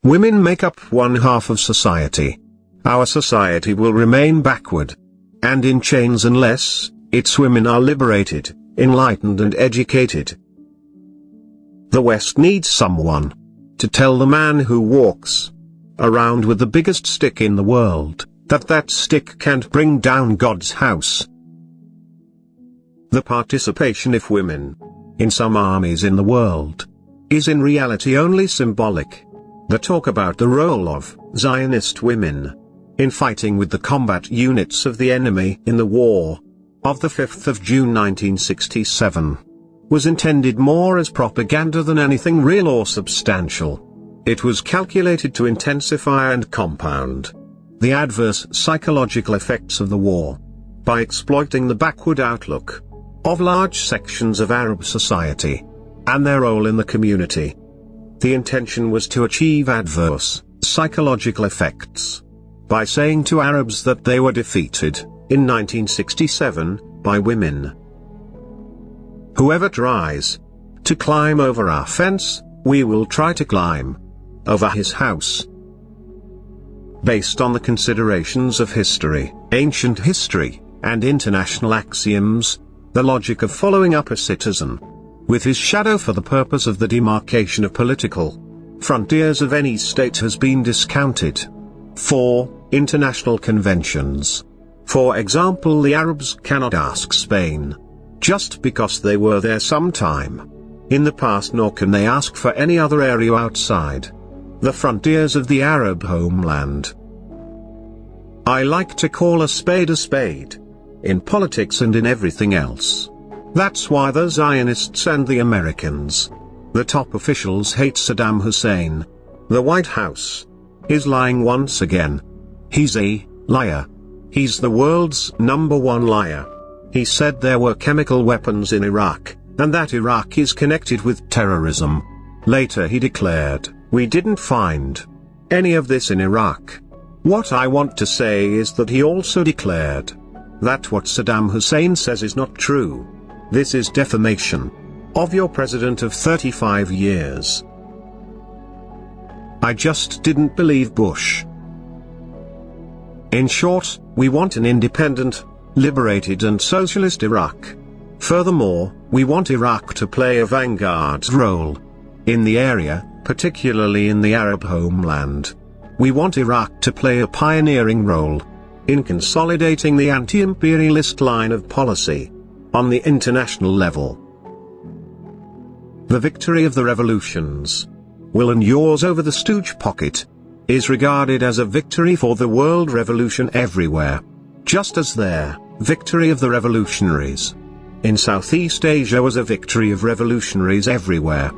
Women make up one half of society. Our society will remain backward and in chains unless its women are liberated, enlightened and educated. The West needs someone to tell the man who walks around with the biggest stick in the world that that stick can't bring down God's house. The participation of women in some armies in the world is in reality only symbolic. The talk about the role of Zionist women in fighting with the combat units of the enemy in the war of the 5th of June 1967 was intended more as propaganda than anything real or substantial. It was calculated to intensify and compound the adverse psychological effects of the war by exploiting the backward outlook of large sections of Arab society and their role in the community. The intention was to achieve adverse psychological effects by saying to Arabs that they were defeated in 1967 by women. Whoever tries to climb over our fence, we will try to climb over his house. Based on the considerations of history, ancient history, and international axioms, the logic of following up a citizen with his shadow for the purpose of the demarcation of political frontiers of any state has been discounted. 4. International conventions. For example, the Arabs cannot ask Spain just because they were there some time in the past, nor can they ask for any other area outside the frontiers of the Arab homeland. I like to call a spade in politics and in everything else. That's why the Zionists and the Americans, the top officials, hate Saddam Hussein. The White House is lying once again. He's a liar. He's the world's #1 liar. He said there were chemical weapons in Iraq, and that Iraq is connected with terrorism. Later he declared, we didn't find any of this in Iraq. What I want to say is that he also declared that what Saddam Hussein says is not true. This is defamation of your president of 35 years. I just didn't believe Bush. In short, we want an independent, liberated and socialist Iraq. Furthermore, we want Iraq to play a vanguard role in the area, particularly in the Arab homeland. We want Iraq to play a pioneering role in consolidating the anti-imperialist line of policy on the international level. The victory of the revolutions, will and yours over the stooge pocket, is regarded as a victory for the world revolution everywhere. Just as their victory of the revolutionaries in Southeast Asia was a victory of revolutionaries everywhere.